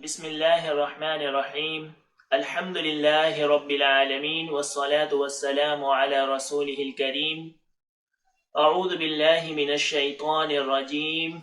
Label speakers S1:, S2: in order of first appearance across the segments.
S1: بسم اللہ الرحمن الرحیم الحمد للہ رب العالمین والصلاة والسلام علی رسولہ الکریم اعوذ باللہ من الشیطان الرجیم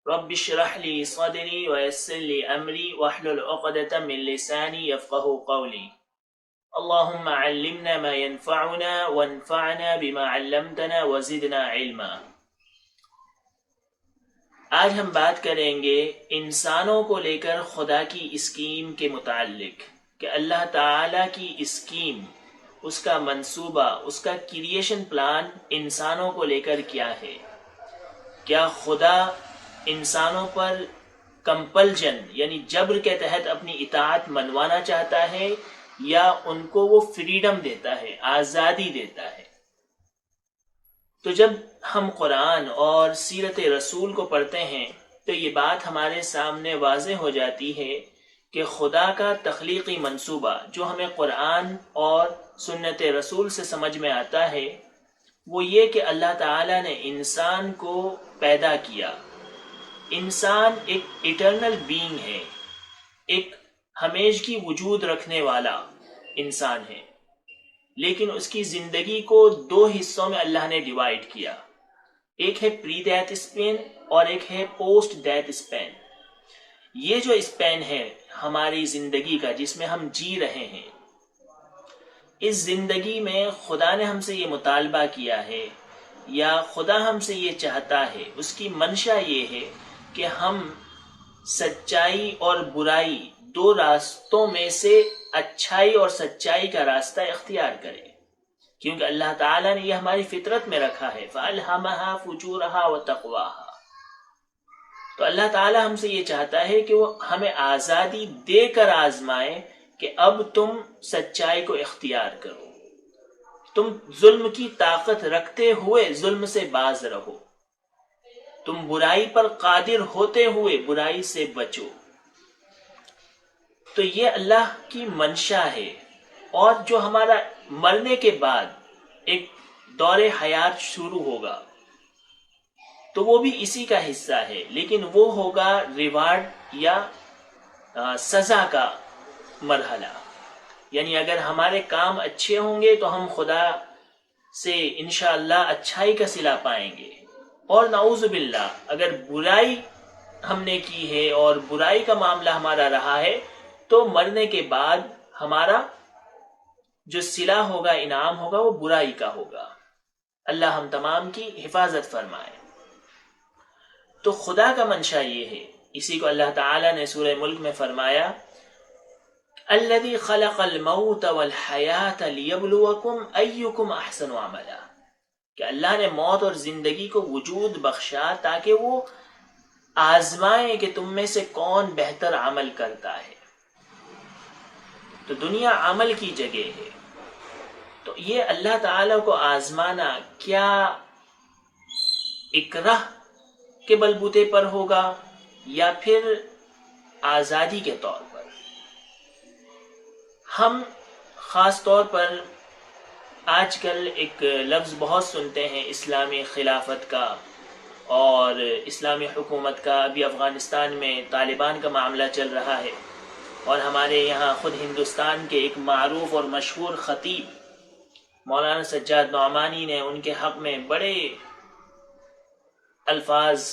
S1: رب اشرح لی صدری ویسر لی امری واحلل عقدۃ من لسانی یفقهوا قولی اللہم علمنا ما ينفعنا وانفعنا بما علمتنا وزدنا علما۔ آج ہم بات کریں گے انسانوں کو لے کر خدا کی اسکیم کے متعلق کہ اللہ تعالیٰ کی اسکیم، اس کا منصوبہ، اس کا کریشن پلان انسانوں کو لے کر کیا ہے۔ کیا خدا انسانوں پر کمپلجن یعنی جبر کے تحت اپنی اطاعت منوانا چاہتا ہے یا ان کو وہ فریڈم دیتا ہے، آزادی دیتا ہے؟ تو جب ہم قرآن اور سیرت رسول کو پڑھتے ہیں تو یہ بات ہمارے سامنے واضح ہو جاتی ہے کہ خدا کا تخلیقی منصوبہ جو ہمیں قرآن اور سنت رسول سے سمجھ میں آتا ہے وہ یہ کہ اللہ تعالیٰ نے انسان کو پیدا کیا۔ انسان ایک ایٹرنل بینگ ہے، ایک ہمیشگی وجود رکھنے والا انسان ہے، لیکن اس کی زندگی کو دو حصوں میں اللہ نے ڈیوائیڈ کیا۔ ایک ہے پری ڈیتھ اسپین اور ایک ہے پوسٹ ڈیتھ اسپین۔ یہ جو اسپین ہے ہماری زندگی کا جس میں ہم جی رہے ہیں، اس زندگی میں خدا نے ہم سے یہ مطالبہ کیا ہے یا خدا ہم سے یہ چاہتا ہے، اس کی منشا یہ ہے کہ ہم سچائی اور برائی دو راستوں میں سے اچھائی اور سچائی کا راستہ اختیار کریں، کیونکہ اللہ تعالیٰ نے یہ ہماری فطرت میں رکھا ہے فَأَلْهَمَهَا فُجُورَهَا وَتَقْوَاهَا۔ تو اللہ تعالیٰ ہم سے یہ چاہتا ہے کہ وہ ہمیں آزادی دے کر آزمائے کہ اب تم سچائی کو اختیار کرو، تم ظلم کی طاقت رکھتے ہوئے ظلم سے باز رہو، تم برائی پر قادر ہوتے ہوئے برائی سے بچو۔ تو یہ اللہ کی منشا ہے، اور جو ہمارا مرنے کے بعد ایک دور حیات شروع ہوگا تو وہ بھی اسی کا حصہ ہے، لیکن وہ ہوگا ریوارڈ یا سزا کا مرحلہ۔ یعنی اگر ہمارے کام اچھے ہوں گے تو ہم خدا سے انشاءاللہ اچھائی کا صلہ پائیں گے، اور نعوذ باللہ اگر برائی ہم نے کی ہے اور برائی کا معاملہ ہمارا رہا ہے تو مرنے کے بعد ہمارا جو صلہ ہوگا، انعام ہوگا، وہ برائی کا ہوگا۔ اللہ ہم تمام کی حفاظت فرمائے۔ تو خدا کا منشا یہ ہے، اسی کو اللہ تعالیٰ نے سورہ ملک میں فرمایا الذی خلق الموت والحیات لیبلوکم ایکم احسن عملا، کہ اللہ نے موت اور زندگی کو وجود بخشا تاکہ وہ آزمائے کہ تم میں سے کون بہتر عمل کرتا ہے۔ تو دنیا عمل کی جگہ ہے، تو یہ اللہ تعالیٰ کو آزمانا کیا اکراہ کے بلبوتے پر ہوگا یا پھر آزادی کے طور پر؟ ہم خاص طور پر آج کل ایک لفظ بہت سنتے ہیں اسلامی خلافت کا اور اسلامی حکومت کا۔ ابھی افغانستان میں طالبان کا معاملہ چل رہا ہے، اور ہمارے یہاں خود ہندوستان کے ایک معروف اور مشہور خطیب مولانا سجاد نعمانی نے ان کے حق میں بڑے الفاظ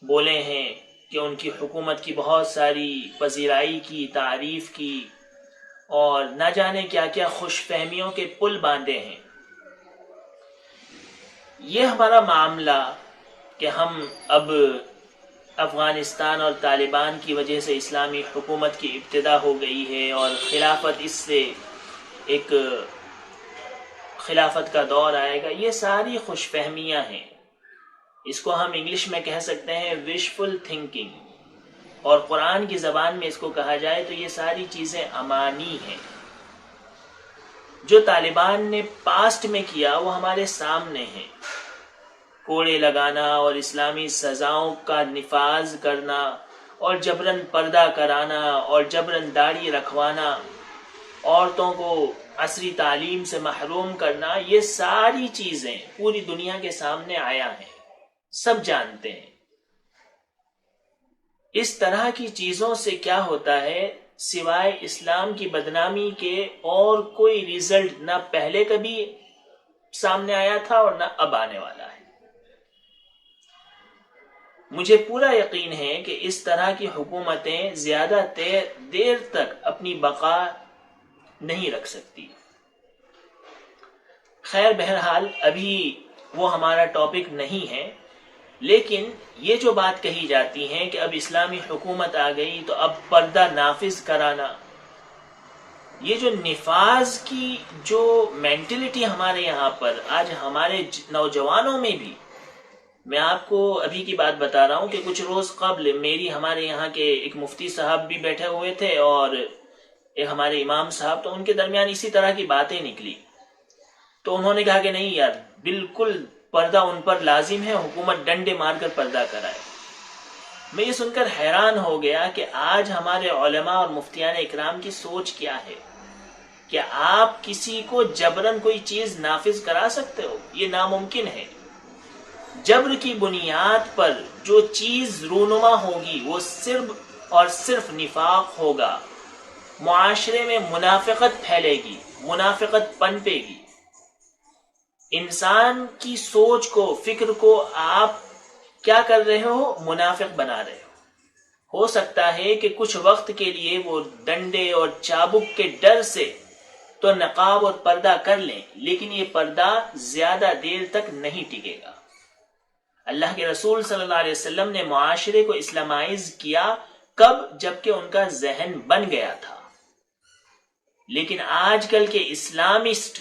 S1: بولے ہیں کہ ان کی حکومت کی بہت ساری پذیرائی کی، تعریف کی، اور نہ جانے کیا کیا خوش فہمیوں کے پل باندھے ہیں۔ یہ ہمارا معاملہ کہ ہم اب افغانستان اور طالبان کی وجہ سے اسلامی حکومت کی ابتدا ہو گئی ہے اور خلافت، اس سے ایک خلافت کا دور آئے گا، یہ ساری خوش فہمیاں ہیں۔ اس کو ہم انگلش میں کہہ سکتے ہیں وشفل تھنکنگ، اور قرآن کی زبان میں اس کو کہا جائے تو یہ ساری چیزیں امانی ہیں۔ جو طالبان نے پاسٹ میں کیا وہ ہمارے سامنے ہیں، کوڑے لگانا اور اسلامی سزاؤں کا نفاذ کرنا اور جبراً پردہ کرانا اور جبراً داڑھی رکھوانا، عورتوں کو عصری تعلیم سے محروم کرنا، یہ ساری چیزیں پوری دنیا کے سامنے آیا ہیں، سب جانتے ہیں۔ اس طرح کی چیزوں سے کیا ہوتا ہے، سوائے اسلام کی بدنامی کے اور کوئی ریزلٹ نہ پہلے کبھی سامنے آیا تھا اور نہ اب آنے والا ہے۔ مجھے پورا یقین ہے کہ اس طرح کی حکومتیں زیادہ دیر تک اپنی بقا نہیں رکھ سکتی۔ خیر، بہرحال ابھی وہ ہمارا ٹاپک نہیں ہے، لیکن یہ جو بات کہی جاتی ہے کہ اب اسلامی حکومت آ گئی تو اب پردہ نافذ کرانا، یہ جو نفاذ کی جو مینٹلٹی ہمارے یہاں پر آج ہمارے نوجوانوں میں بھی، میں آپ کو ابھی کی بات بتا رہا ہوں کہ کچھ روز قبل ہمارے یہاں کے ایک مفتی صاحب بھی بیٹھے ہوئے تھے اور ایک ہمارے امام صاحب، تو ان کے درمیان اسی طرح کی باتیں نکلی، تو انہوں نے کہا کہ نہیں یار، بالکل پردہ ان پر لازم ہے، حکومت ڈنڈے مار کر پردہ کرائے۔ میں یہ سن کر حیران ہو گیا کہ آج ہمارے علماء اور مفتیان اکرام کی سوچ کیا ہے۔ کیا آپ کسی کو جبراً کوئی چیز نافذ کرا سکتے ہو؟ یہ ناممکن ہے۔ جبر کی بنیاد پر جو چیز رونما ہوگی وہ صرف اور صرف نفاق ہوگا، معاشرے میں منافقت پھیلے گی، منافقت پنپے گی۔ انسان کی سوچ کو، فکر کو آپ کیا کر رہے ہو؟ منافق بنا رہے ہو سکتا ہے کہ کچھ وقت کے لیے وہ ڈنڈے اور چابک کے ڈر سے تو نقاب اور پردہ کر لیں، لیکن یہ پردہ زیادہ دیر تک نہیں ٹکے گا۔ اللہ کے رسول صلی اللہ علیہ وسلم نے معاشرے کو اسلامائز کیا، کب؟ جبکہ ان کا ذہن بن گیا تھا۔ لیکن آج کل کے اسلامسٹ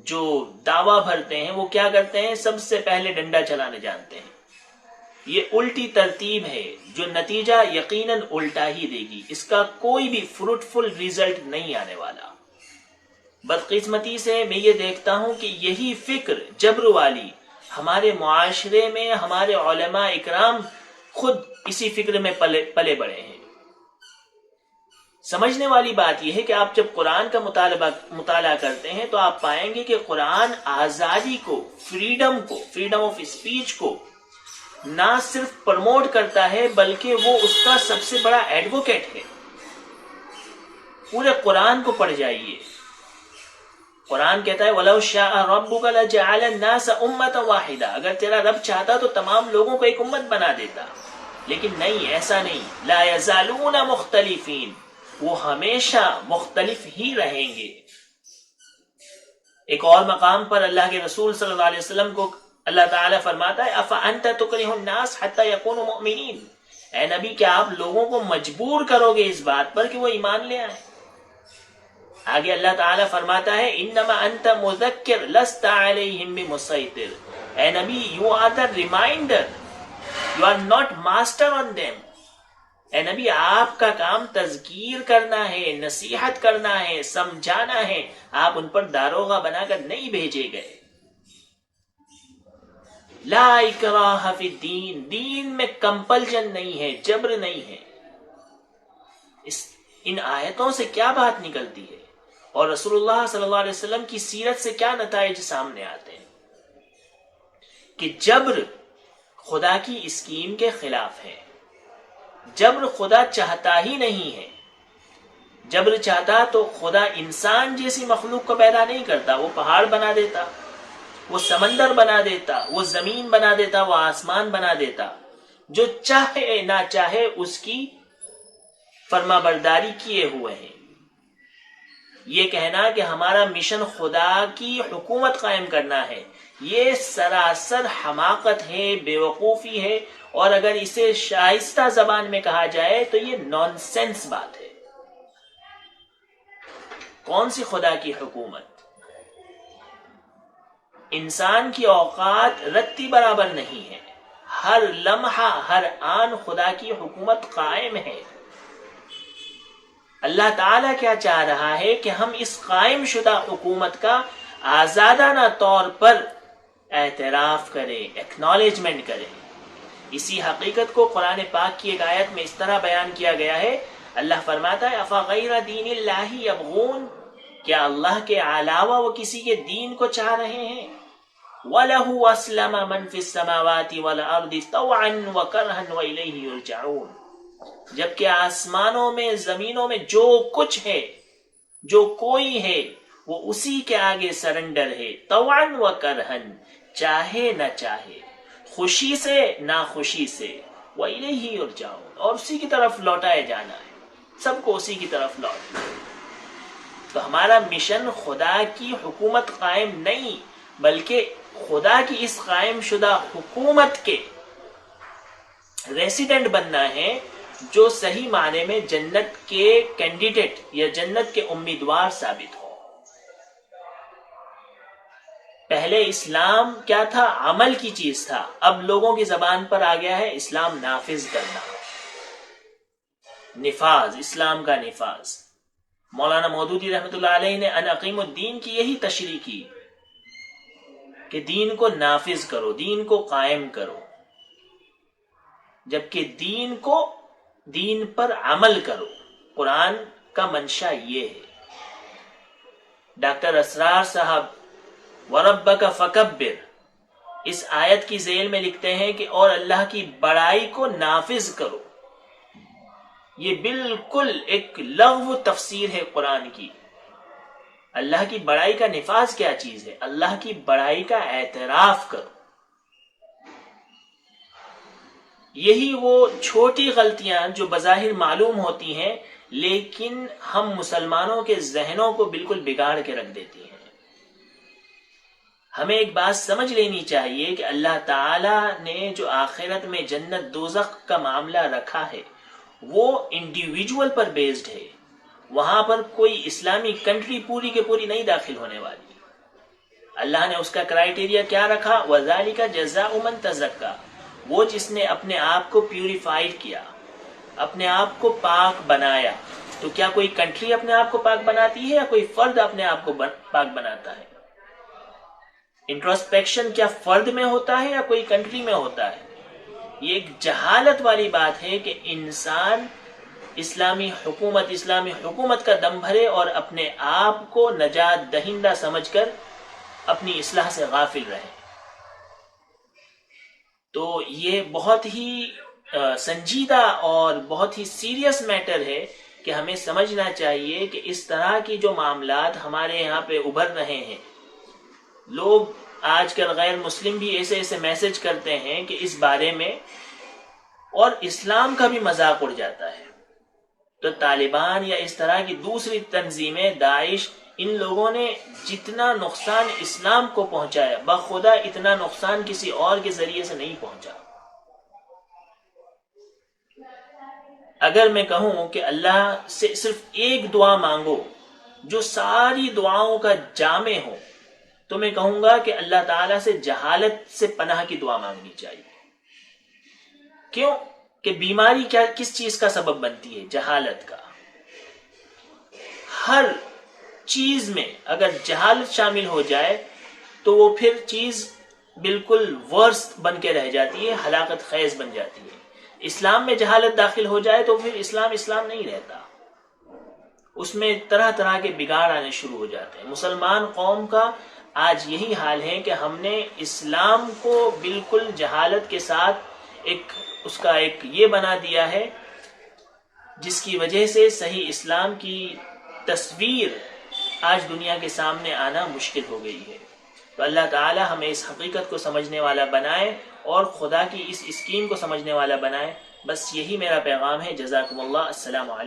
S1: جو دعویٰ بھرتے ہیں وہ کیا کرتے ہیں؟ سب سے پہلے ڈنڈا چلانے جانتے ہیں۔ یہ الٹی ترتیب ہے جو نتیجہ یقیناً الٹا ہی دے گی، اس کا کوئی بھی فروٹفل ریزلٹ نہیں آنے والا۔ بدقسمتی سے میں یہ دیکھتا ہوں کہ یہی فکر جبر والی ہمارے معاشرے میں ہمارے علماء اکرام خود اسی فکر میں پلے بڑے ہیں۔ سمجھنے والی بات یہ ہے کہ آپ جب قرآن کا مطالعہ کرتے ہیں تو آپ پائیں گے کہ قرآن آزادی کو، فریڈم آف اسپیچ کو نہ صرف پروموٹ کرتا ہے بلکہ وہ اس کا سب سے بڑا ایڈوکیٹ ہے۔ پورے قرآن کو پڑھ جائیے، قرآن کہتا ہے وَلَوْ شَاءَ رَبُّكَ لَجَعَلَ النَّاسَ أُمَّةً وَاحِدَةً، اگر تیرا رب چاہتا تو تمام لوگوں کو ایک امت بنا دیتا، لیکن نہیں، ایسا نہیں۔ لَا يَزَالُونَ مُخْتَلِفِينَ، وہ ہمیشہ مختلف ہی رہیں گے۔ ایک اور مقام پر اللہ کے رسول صلی اللہ علیہ وسلم کو اللہ تعالیٰ فرماتا ہے أَفَأَنْتَ تُكْرِهُ النَّاسَ حَتَّى يَكُونُوا مُؤْمِنِينَ، اے نبی کیا آپ لوگوں کو مجبور کرو گے اس بات پر کہ وہ ایمان لے آئیں؟ آگے اللہ تعالیٰ فرماتا ہے انما انت مذکر لست علیہم بمسیطر، اے نبی you are the reminder, you are not master on them۔ اے نبی آپ کا کام تذکیر کرنا ہے، نصیحت کرنا ہے، سمجھانا ہے، آپ ان پر داروغہ بنا کر نہیں بھیجے گئے۔ لا اکراہ فی الدین، دین میں کمپلجن نہیں ہے، جبر نہیں ہے۔ ان آیتوں سے کیا بات نکلتی ہے اور رسول اللہ صلی اللہ علیہ وسلم کی سیرت سے کیا نتائج سامنے آتے ہیں کہ جبر خدا کی اسکیم کے خلاف ہے۔ جبر خدا چاہتا ہی نہیں ہے۔ جبر چاہتا تو خدا انسان جیسی مخلوق کو پیدا نہیں کرتا، وہ پہاڑ بنا دیتا، وہ سمندر بنا دیتا، وہ زمین بنا دیتا، وہ آسمان بنا دیتا۔ جو چاہے نہ چاہے اس کی فرما برداری کیے ہوئے ہیں۔ یہ کہنا کہ ہمارا مشن خدا کی حکومت قائم کرنا ہے، یہ سراسر حماقت ہے، بیوقوفی ہے، اور اگر اسے شائستہ زبان میں کہا جائے تو یہ نان سینس بات ہے۔ کون سی خدا کی حکومت؟ انسان کی اوقات رتی برابر نہیں ہے، ہر لمحہ ہر آن خدا کی حکومت قائم ہے۔ اللہ تعالیٰ کیا چاہ رہا ہے کہ ہم اس قائم شدہ حکومت کا آزادانہ طور پر اعتراف کریں، ایکنالجمنٹ کریں۔ اسی حقیقت کو قرآن پاک کی ایک آیت میں اس طرح بیان کیا گیا ہے، اللہ فرماتا ہے افغیر دین اللہ یبغون، کیا اللہ کے علاوہ وہ کسی کے دین کو چاہ رہے ہیں؟ وَلَهُ أَسْلَمَ مَنْ فِي السَّمَاوَاتِ وَالْأَرْضِ طَوْعًا وَكَرْهًا وَإِلَيْهِ يُرْجَعُونَ، جبکہ آسمانوں میں زمینوں میں جو کچھ ہے، جو کوئی ہے، وہ اسی کے آگے سرنڈر ہے، طوعاً و کرہن، چاہے نہ چاہے، خوشی سے ناخوشی سے، وَإِلَيْهِ يُرْجَعُونَ، اور اسی کی طرف لوٹائے جانا ہے، سب کو اسی کی طرف لوٹنا ہے۔ تو ہمارا مشن خدا کی حکومت قائم نہیں، بلکہ خدا کی اس قائم شدہ حکومت کے ریسیڈنٹ بننا ہے، جو صحیح معنی میں جنت کے کینڈیڈیٹ یا جنت کے امیدوار ثابت ہو۔ پہلے اسلام کیا تھا؟ عمل کی چیز تھا، اب لوگوں کی زبان پر آ گیا ہے اسلام نافذ کرنا، نفاذ، اسلام کا نفاذ۔ مولانا مودودی رحمۃ اللہ علیہ نے ان اقیم الدین کی یہی تشریح کی کہ دین کو نافذ کرو، دین کو قائم کرو، جبکہ دین پر عمل کرو۔ قرآن کا منشا یہ ہے۔ ڈاکٹر اسرار صاحب وَرَبَّكَ فَكَبِّرْ اس آیت کی ذیل میں لکھتے ہیں کہ اور اللہ کی بڑائی کو نافذ کرو۔ یہ بالکل ایک لغو تفسیر ہے قرآن کی۔ اللہ کی بڑائی کا نفاذ کیا چیز ہے؟ اللہ کی بڑائی کا اعتراف کرو۔ یہی وہ چھوٹی غلطیاں جو بظاہر معلوم ہوتی ہیں لیکن ہم مسلمانوں کے ذہنوں کو بالکل بگاڑ کے رکھ دیتی ہیں۔ ہمیں ایک بات سمجھ لینی چاہیے کہ اللہ تعالی نے جو آخرت میں جنت دوزخ کا معاملہ رکھا ہے وہ انڈیویجول پر بیسڈ ہے، وہاں پر کوئی اسلامی کنٹری پوری کے پوری نہیں داخل ہونے والی۔ اللہ نے اس کا کرائیٹیریا کیا رکھا؟ وَذَلِكَ جَزَاءُ مَن تَزَكَّىٰ، وہ جس نے اپنے آپ کو پیوریفائڈ کیا، اپنے آپ کو پاک بنایا۔ تو کیا کوئی کنٹری اپنے آپ کو پاک بناتی ہے یا کوئی فرد اپنے آپ کو پاک بناتا ہے؟ انٹروسپیکشن کیا فرد میں ہوتا ہے یا کوئی کنٹری میں ہوتا ہے؟ یہ ایک جہالت والی بات ہے کہ انسان اسلامی حکومت کا دم بھرے اور اپنے آپ کو نجات دہندہ سمجھ کر اپنی اصلاح سے غافل رہے۔ تو یہ بہت ہی سنجیدہ اور بہت ہی سیریس میٹر ہے کہ ہمیں سمجھنا چاہیے کہ اس طرح کی جو معاملات ہمارے یہاں پہ ابھر رہے ہیں، لوگ آج کل غیر مسلم بھی ایسے میسج کرتے ہیں کہ اس بارے میں، اور اسلام کا بھی مذاق اڑ جاتا ہے۔ تو طالبان یا اس طرح کی دوسری تنظیمیں، داعش، ان لوگوں نے جتنا نقصان اسلام کو پہنچایا، بخدا اتنا نقصان کسی اور کے ذریعے سے نہیں پہنچا۔ اگر میں کہوں کہ اللہ سے صرف ایک دعا مانگو جو ساری دعاؤں کا جامع ہو، تو میں کہوں گا کہ اللہ تعالیٰ سے جہالت سے پناہ کی دعا مانگنی چاہیے۔ کیوں؟ کہ بیماری کس چیز کا سبب بنتی ہے؟ جہالت کا۔ ہر چیز میں اگر جہالت شامل ہو جائے تو وہ پھر چیز بالکل ورسٹ بن کے رہ جاتی ہے، ہلاکت خیز بن جاتی ہے۔ اسلام میں جہالت داخل ہو جائے تو پھر اسلام نہیں رہتا، اس میں طرح طرح کے بگاڑ آنے شروع ہو جاتے ہیں۔ مسلمان قوم کا آج یہی حال ہے کہ ہم نے اسلام کو بالکل جہالت کے ساتھ اس کا ایک یہ بنا دیا ہے، جس کی وجہ سے صحیح اسلام کی تصویر آج دنیا کے سامنے آنا مشکل ہو گئی ہے۔ تو اللہ تعالی ہمیں اس حقیقت کو سمجھنے والا بنائے اور خدا کی اس اسکیم کو سمجھنے والا بنائے۔ بس یہی میرا پیغام ہے۔ جزاکم اللہ۔ السلام علیکم۔